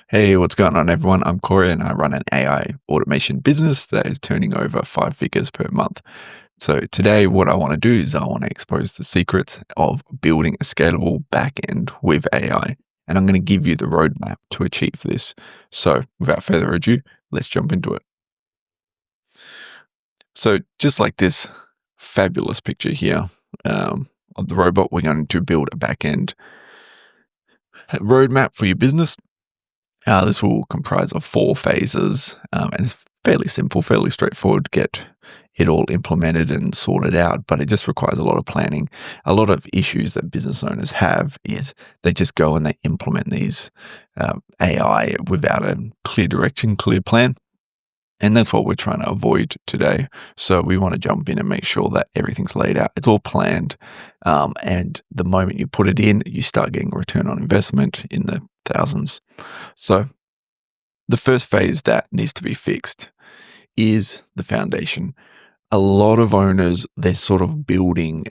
Hey, what's going on, everyone? I'm Corey and I run an AI automation business that is turning over 5 figures per month. So, today, what I want to do is I want to expose the secrets of building a scalable backend with AI. And I'm going to give you the roadmap to achieve this. So, without further ado, let's jump into it. So, just like this fabulous picture here of the robot, we're going to build a backend roadmap for your business. This will comprise of 4 phases, and it's fairly simple, fairly straightforward to get it all implemented and sorted out, but it just requires a lot of planning. A lot of issues that business owners have is they just go and they implement these AI without a clear direction, clear plan. And that's what we're trying to avoid today. So we want to jump in and make sure that everything's laid out. It's all planned. And the moment you put it in, you start getting a return on investment in the thousands. So the first phase that needs to be fixed is the foundation. A lot of owners, they're sort of building,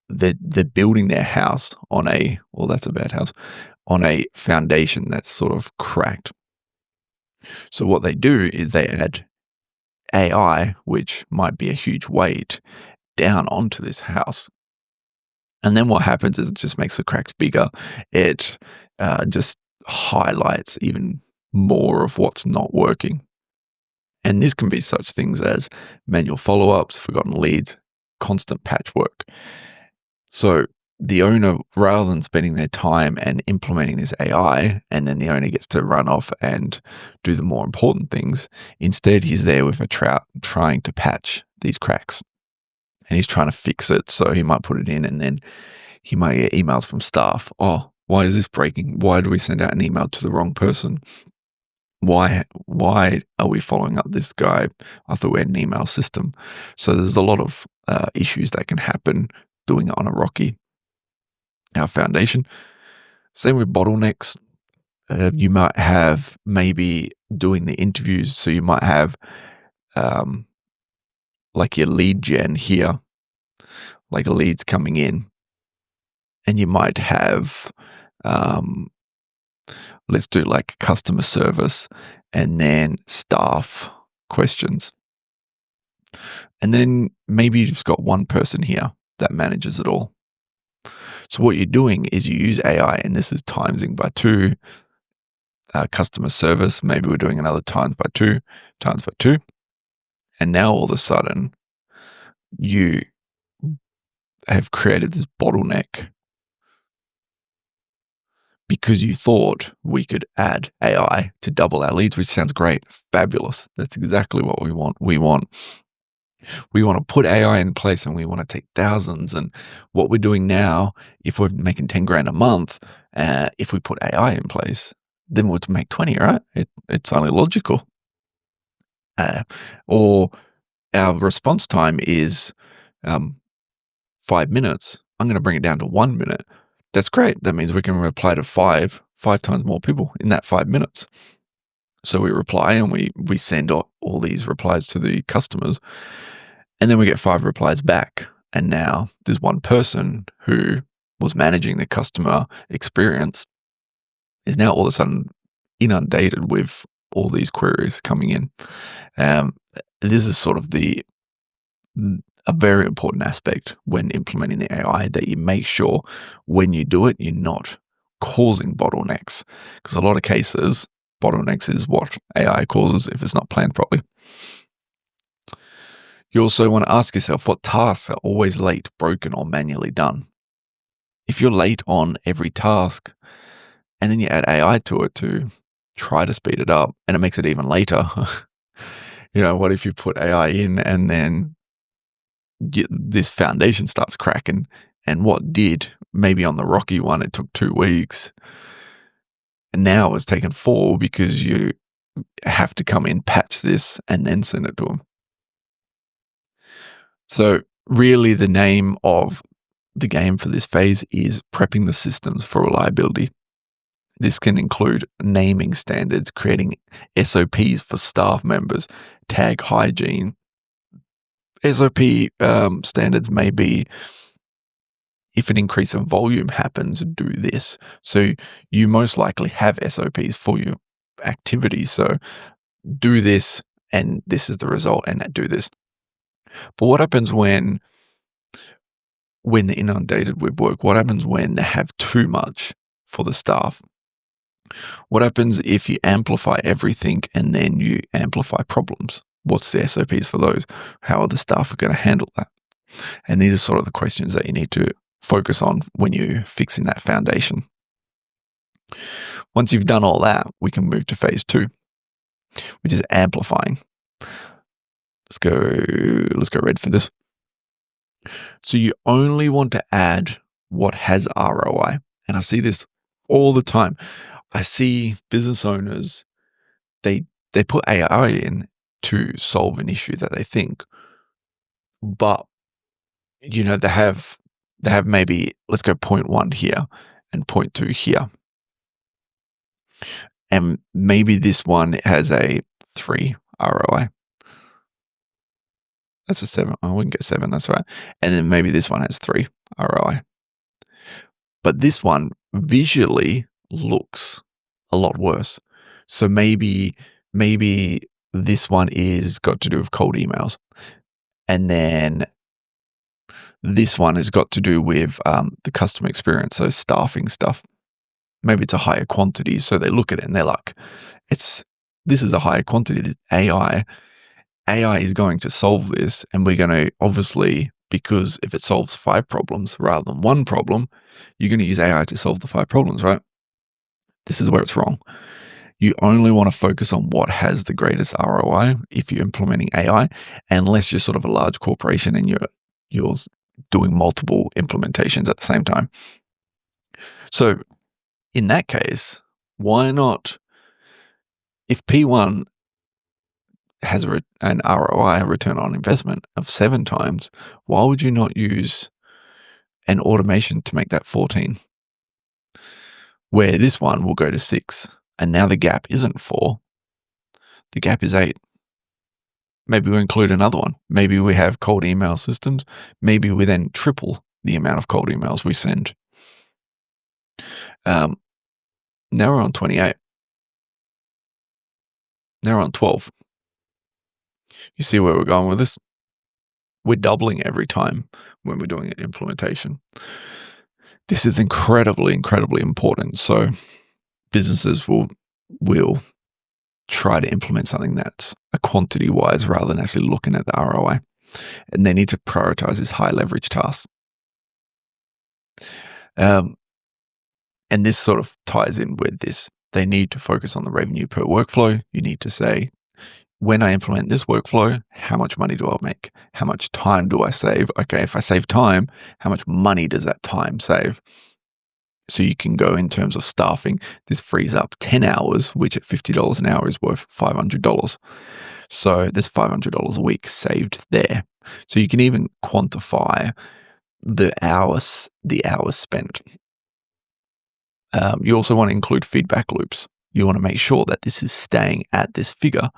they're building their house on well, that's a bad house, on a foundation that's sort of cracked. So what they do is they add AI, which might be a huge weight, down onto this house. And then what happens is it just makes the cracks bigger. It just highlights even more of what's not working. And this can be such things as manual follow ups, forgotten leads, constant patchwork. So the owner, rather than spending their time and implementing this AI, and then the owner gets to run off and do the more important things, instead he's there with a trout trying to patch these cracks. And he's trying to fix it. So he might put it in and then he might get emails from staff. Oh, why is this breaking? Why do we send out an email to the wrong person? Why are we following up this guy? I thought we had an email system. So there's a lot of issues that can happen doing it on a rocky foundation. Same with bottlenecks. You might have maybe doing the interviews. So you might have um, like your lead gen here, like a leads coming in, and you might have let's do like customer service and then staff questions. And then maybe you've just got one person here that manages it all. So what you're doing is you use AI, and this is timesing by 2, customer service. Maybe we're doing another times by 2, times by 2. And now all of a sudden you have created this bottleneck because you thought we could add AI to double our leads, which sounds great. Fabulous. That's exactly what we want. We want to put AI in place and we want to take thousands. And what we're doing now, if we're making 10 grand a month, if we put AI in place, then we'll make 20, right? It's only logical. Or our response time is 5 minutes. I'm going to bring it down to 1 minute. That's great. That means we can reply to five times more people in that 5 minutes. So we reply and we send all these replies to the customers, and then we get 5 replies back. And now there's one person who was managing the customer experience is now all of a sudden inundated with all these queries coming in. This is sort of a very important aspect when implementing the AI, that you make sure when you do it, you're not causing bottlenecks. Because a lot of cases, bottlenecks is what AI causes if it's not planned properly. You also want to ask yourself what tasks are always late, broken, or manually done. If you're late on every task and then you add AI to it to try to speed it up, and it makes it even later, what if you put AI in and then this foundation starts cracking, and what did maybe on the rocky one it took 2 weeks, and now it's taken 4 because you have to come in, patch this, and then send it to them. So really the name of the game for this phase is prepping the systems for reliability. This can include naming standards, creating SOPs for staff members, tag hygiene. SOP standards may be if an increase of volume happens, do this. So you most likely have SOPs for your activities. So do this, and this is the result, and do this. But what happens when they're inundated with work? What happens when they have too much for the staff? What happens if you amplify everything and then you amplify problems? What's the SOPs for those? How are the staff going to handle that? And these are sort of the questions that you need to focus on when you're fixing that foundation. Once you've done all that, we can move to phase 2, which is amplifying. Let's go red for this. So you only want to add what has ROI. And I see this all the time. I see business owners, they put AI in to solve an issue that they think, but they have maybe, let's go 0.1 here and 0.2 here. And maybe this one has a 3 ROI. That's a 7. I wouldn't get 7, that's right. And then maybe this one has 3 ROI. But this one visually looks a lot worse. So maybe this one is got to do with cold emails. And then this one has got to do with the customer experience, so staffing stuff. Maybe it's a higher quantity. So they look at it and they're like, this is a higher quantity. This AI is going to solve this. And we're going to, obviously, because if it solves 5 problems rather than 1 problem, you're going to use AI to solve the 5 problems, right? This is where it's wrong. You only want to focus on what has the greatest ROI if you're implementing AI, unless you're sort of a large corporation and you're doing multiple implementations at the same time. So in that case, why not, if P1 has an ROI, a return on investment, of 7 times, why would you not use an automation to make that 14? Where this one will go to 6, and now the gap isn't 4, the gap is 8. Maybe we include another one. Maybe we have cold email systems. Maybe we then triple the amount of cold emails we send. Now we're on 28. Now we're on 12. You see where we're going with this? We're doubling every time when we're doing an implementation. This is incredibly, incredibly important. So businesses will try to implement something that's a quantity-wise rather than actually looking at the ROI. And they need to prioritize this high-leverage task. And this sort of ties in with this. They need to focus on the revenue per workflow. You need to say, when I implement this workflow, how much money do I make? How much time do I save? Okay, if I save time, how much money does that time save? So you can go in terms of staffing. This frees up 10 hours, which at $50 an hour is worth $500. So there's $500 a week saved there. So you can even quantify the hours spent. You also want to include feedback loops. You want to make sure that this is staying at this figure.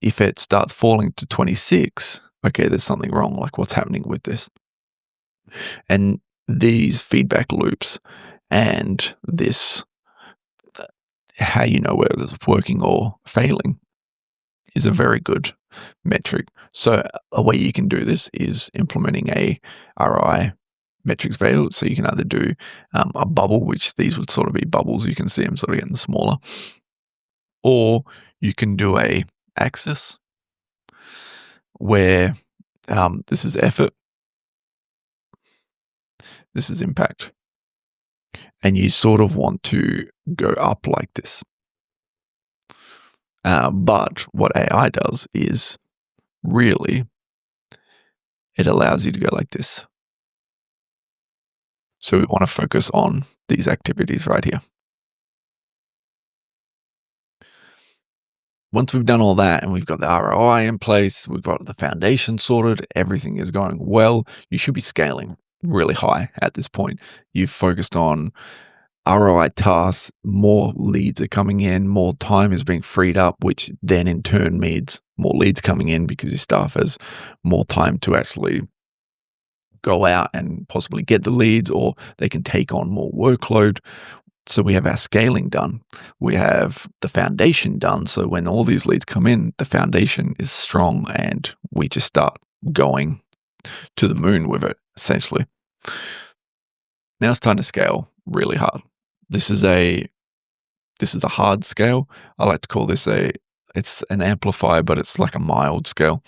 If it starts falling to 26, okay, there's something wrong. Like, what's happening with this? And these feedback loops and this, how you know whether it's working or failing, is a very good metric. So a way you can do this is implementing a ROI metrics value. So you can either do a bubble, which these would sort of be bubbles. You can see them sort of getting smaller. Or you can do a axis where this is effort, this is impact. And you sort of want to go up like this. But what AI does is really, it allows you to go like this. So we want to focus on these activities right here. Once we've done all that and we've got the ROI in place, we've got the foundation sorted, everything is going well, you should be scaling really high at this point. You've focused on ROI tasks, more leads are coming in, more time is being freed up, which then in turn means more leads coming in because your staff has more time to actually go out and possibly get the leads, or they can take on more workload. So we have our scaling done. We have the foundation done. So when all these leads come in, the foundation is strong and we just start going to the moon with it, essentially. Now it's time to scale really hard. This is a hard scale. I like to call this it's an amplifier, but it's like a mild scale.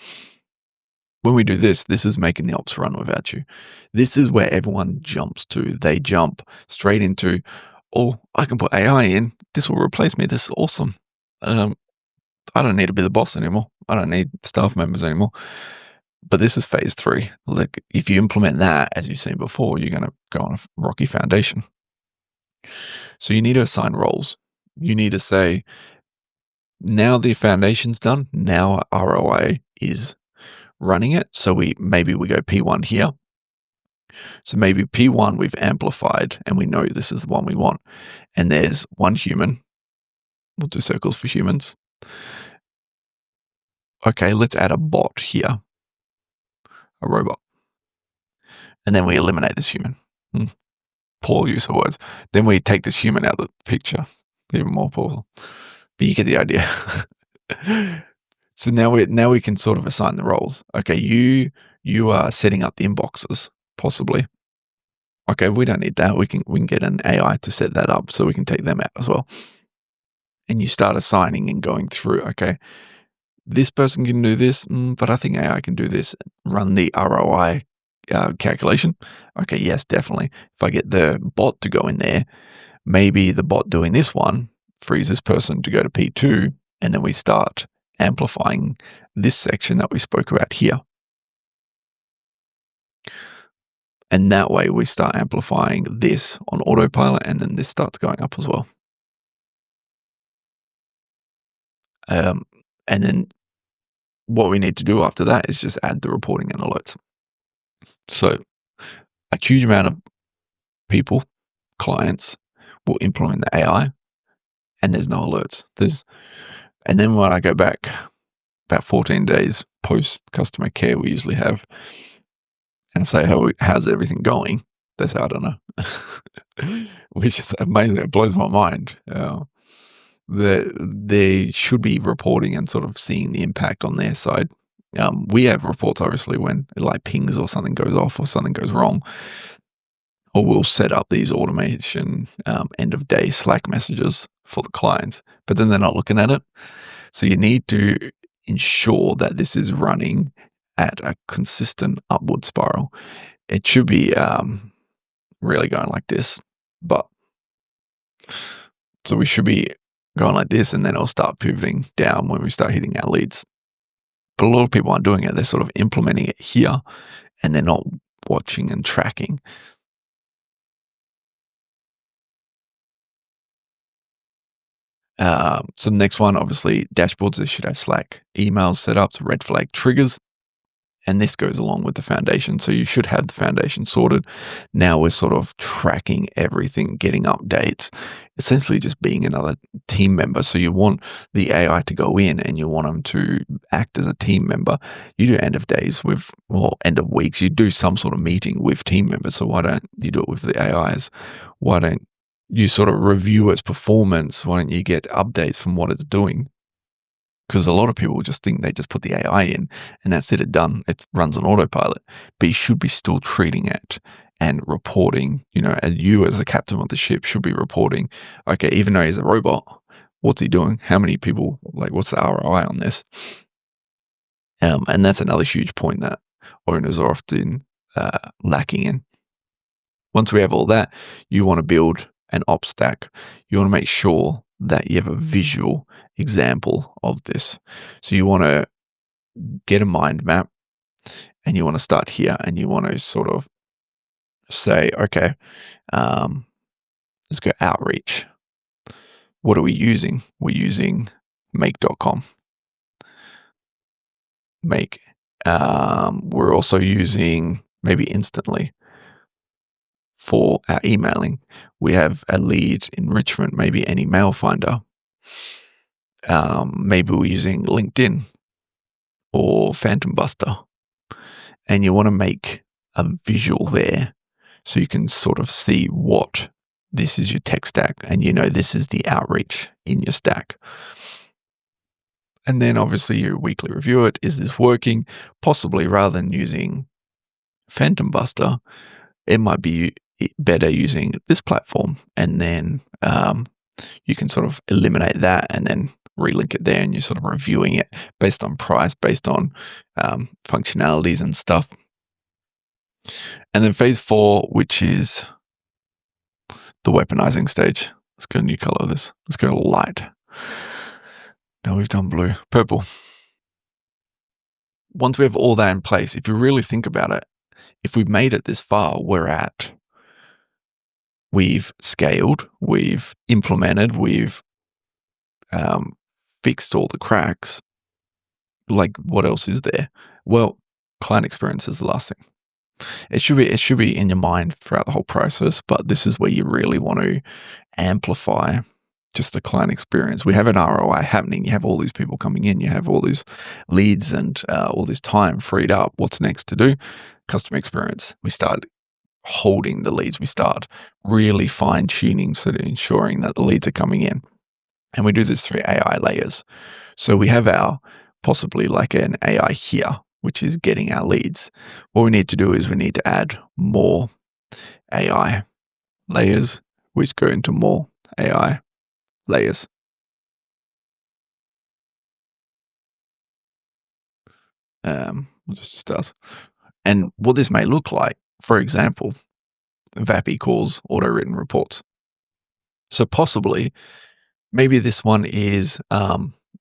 When we do this, this is making the ops run without you. This is where everyone jumps to. They jump straight into, oh, I can put AI in. This will replace me. This is awesome. I don't need to be the boss anymore. I don't need staff members anymore. But this is phase 3. Like, if you implement that, as you've seen before, you're going to go on a rocky foundation. So you need to assign roles. You need to say, now the foundation's done. Now ROI is running it. So maybe we go P1 here. So maybe P1 we've amplified and we know this is the one we want. And there's one human. We'll do circles for humans. Okay, let's add a bot here. A robot. And then we eliminate this human. Poor use of words. Then we take this human out of the picture. Even more poor. But you get the idea. So now we can sort of assign the roles. Okay, you are setting up the inboxes, possibly. Okay, we don't need that. We can get an AI to set that up, so we can take them out as well. And you start assigning and going through. Okay, this person can do this, but I think AI can do this. Run the ROI calculation. Okay, yes, definitely. If I get the bot to go in there, maybe the bot doing this one frees this person to go to P2, and then we start amplifying this section that we spoke about here. And that way we start amplifying this on autopilot, and then this starts going up as well. And then what we need to do after that is just add the reporting and alerts. So a huge amount of people, clients, will implement the AI, and there's no alerts. And then when I go back about 14 days post customer care, we usually have, and say, how's everything going? They say, I don't know. Which is amazing. It blows my mind. They should be reporting and sort of seeing the impact on their side. We have reports, obviously, when it like pings or something goes off or something goes wrong. Or we'll set up these automation end of day Slack messages for the clients, but then they're not looking at it. So you need to ensure that this is running at a consistent upward spiral. It should be really going like this, but so we should be going like this, and then it'll start pivoting down when we start hitting our leads. But a lot of people aren't doing it. They're sort of implementing it here, and they're not watching and tracking. So the next one, obviously, dashboards. They should have Slack emails set up, so red flag triggers. And this goes along with the foundation. So you should have the foundation sorted. Now we're sort of tracking everything, getting updates, essentially just being another team member. So you want the AI to go in and you want them to act as a team member. You do end of days end of weeks. You do some sort of meeting with team members. So why don't you do it with the AIs? Why don't you sort of review its performance? Why don't you get updates from what it's doing? Because a lot of people just think they just put the AI in and that's it, it runs on autopilot. But you should be still treating it and reporting, and you as the captain of the ship should be reporting, okay, even though he's a robot, what's he doing? How many people, what's the ROI on this? And that's another huge point that owners are often lacking in. Once we have all that, you want to build an ops stack. You want to make sure that you have a visual example of this. So you want to get a mind map, and you want to start here, and you want to sort of say, okay, let's go outreach. What are we using? We're using make.com. Make. We're also using maybe Instantly for our emailing. We have a lead enrichment, maybe any mail finder. Maybe we're using LinkedIn or Phantom Buster. And you want to make a visual there, so you can sort of see what this is your tech stack, and this is the outreach in your stack. And then obviously you weekly review it. Is this working? Possibly rather than using Phantom Buster, it might be better using this platform, and then you can sort of eliminate that and then relink it there, and you're sort of reviewing it based on price, based on functionalities and stuff. And then phase 4, which is the weaponizing stage. Let's go new color this. Let's go light. Now we've done blue. Purple. Once we have all that in place, if you really think about it, if we've made it this far, we've scaled, we've implemented, we've fixed all the cracks. Like, what else is there? Well, client experience is the last thing. It should be in your mind throughout the whole process, but this is where you really want to amplify just the client experience. We have an ROI happening. You have all these people coming in. You have all these leads and all this time freed up. What's next to do? Customer experience. We start holding the leads. We start really fine tuning, so ensuring that the leads are coming in. And we do this through AI layers. So we have possibly like an AI here, which is getting our leads. What we need to do is we need to add more AI layers, which go into more AI layers. Just does. And what this may look like, for example, Zapier calls auto-written reports. So possibly, maybe this one is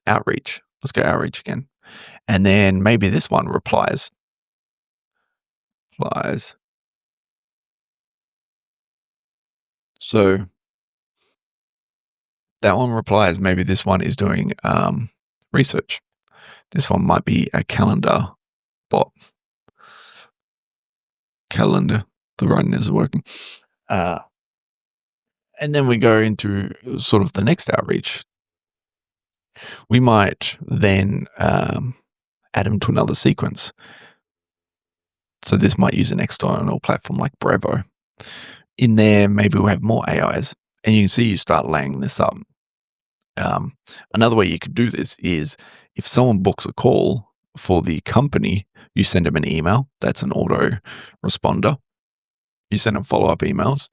outreach. Let's go outreach again. And then maybe this one replies. So that one replies. Maybe this one is doing research. This one might be a calendar bot. Calendar. The writing is working. And then we go into sort of the next outreach. We might then add them to another sequence. So this might use an external platform like Bravo. In there, maybe we'll have more AIs. And you can see you start laying this up. Another way you could do this is if someone books a call for the company, you send them an email. That's an auto responder. You send them follow-up emails.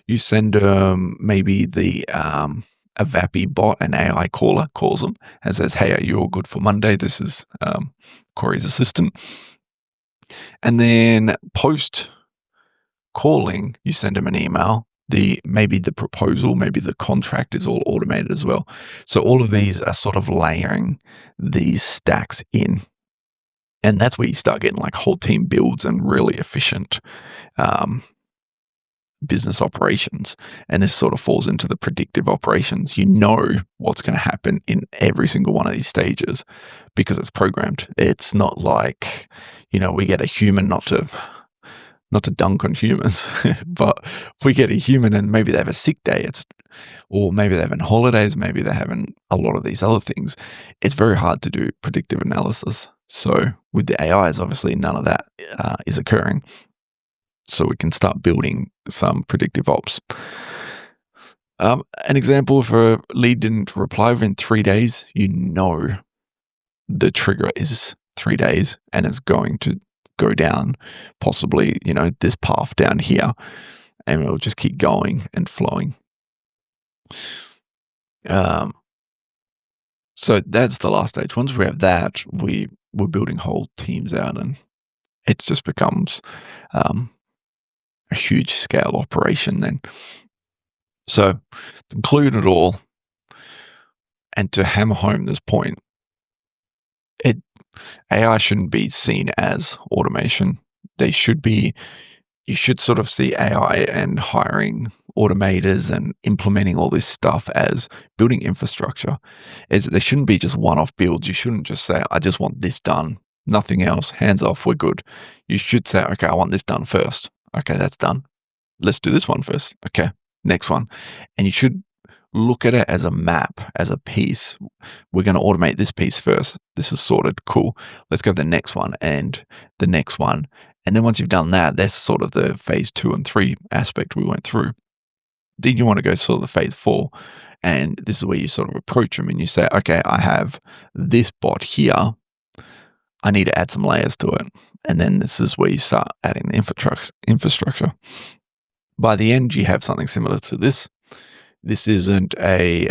You send them maybe a Zapier bot, an AI caller, calls them and says, "Hey, are you all good for Monday? This is Corey's assistant." And then post calling, you send them an email. Maybe the proposal, maybe the contract is all automated as well. So all of these are sort of layering these stacks in. And that's where you start getting like whole team builds and really efficient business operations. And this sort of falls into the predictive operations. You know what's going to happen in every single one of these stages because it's programmed. It's not like, we get a human, not to dunk on humans, but we get a human and maybe they have a sick day. Or maybe they're having holidays. Maybe they're having a lot of these other things. It's very hard to do predictive analysis. So with the AIs, obviously none of that is occurring. So we can start building some predictive ops. An example, if a lead didn't reply within 3 days, the trigger is 3 days and it's going to go down possibly, this path down here, and it'll just keep going and flowing. So that's the last stage. Once we have that, we're building whole teams out, and it just becomes a huge scale operation then. So to include it all and to hammer home this point, AI shouldn't be seen as automation. You should sort of see AI and hiring automators and implementing all this stuff as building infrastructure. They shouldn't be just one-off builds. You shouldn't just say, "I just want this done, nothing else, hands off, we're good." You should say, "Okay, I want this done first. Okay, that's done. Let's do this one first. Okay, next one." And you should look at it as a map, as a piece. We're going to automate this piece first. This is sorted. Cool. Let's go to the next one and the next one. And then once you've done that, that's sort of the phase 2 and 3 aspect we went through. Then you want to go sort of the phase 4, and this is where you sort of approach them and you say, okay, I have this bot here. I need to add some layers to it. And then this is where you start adding the infrastructure. By the end, you have something similar to this. This isn't like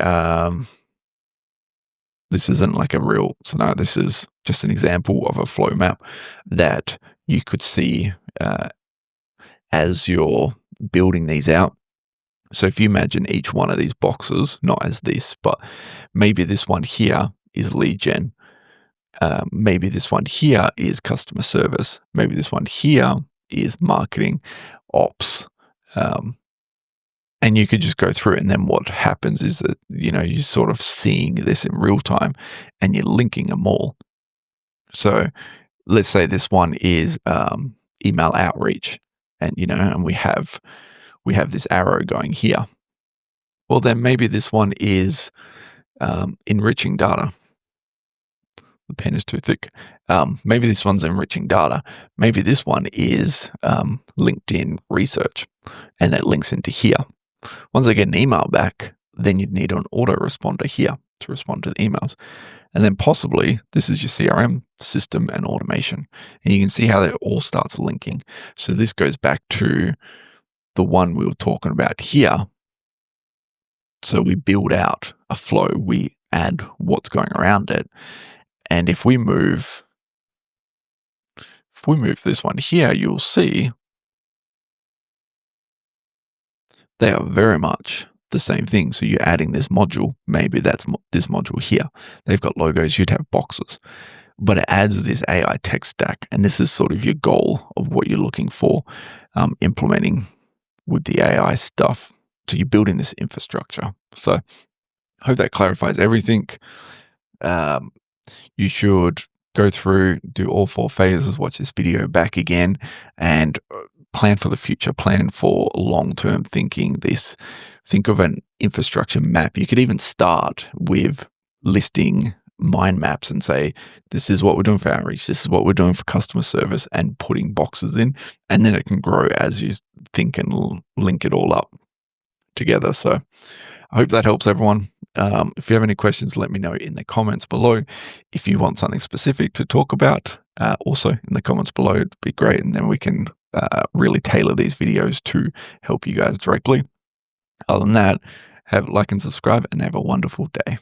a real scenario. This is just an example of a flow map that you could see as you're building these out. So if you imagine each one of these boxes, not as this, but maybe this one here is lead gen. Maybe this one here is customer service. Maybe this one here is marketing, ops. And you could just go through it, and then what happens is that, you're sort of seeing this in real time and you're linking them all. So let's say this one is email outreach, and and we have this arrow going here. Well, then maybe this one is enriching data. The pen is too thick. Maybe this one's enriching data. Maybe this one is LinkedIn research, and it links into here. Once I get an email back, then you'd need an autoresponder here to respond to the emails. And then possibly this is your CRM system and automation. And you can see how that all starts linking. So this goes back to the one we were talking about here. So we build out a flow, we add what's going around it. And if we move this one here, you'll see they are very much the same thing. So you're adding this module. Maybe that's this module here. They've got logos. You'd have boxes. But it adds this AI tech stack. And this is sort of your goal of what you're looking for implementing with the AI stuff. So you're building this infrastructure. So I hope that clarifies everything. You should go through, do all 4 phases, watch this video back again, and plan for the future, plan for long-term thinking. Think of an infrastructure map. You could even start with listing mind maps and say, this is what we're doing for outreach, this is what we're doing for customer service, and putting boxes in, and then it can grow as you think and link it all up together. So I hope that helps everyone. If you have any questions, let me know in the comments below. If you want something specific to talk about, also in the comments below, it'd be great. And then we can really tailor these videos to help you guys directly. Other than that, like and subscribe, and have a wonderful day.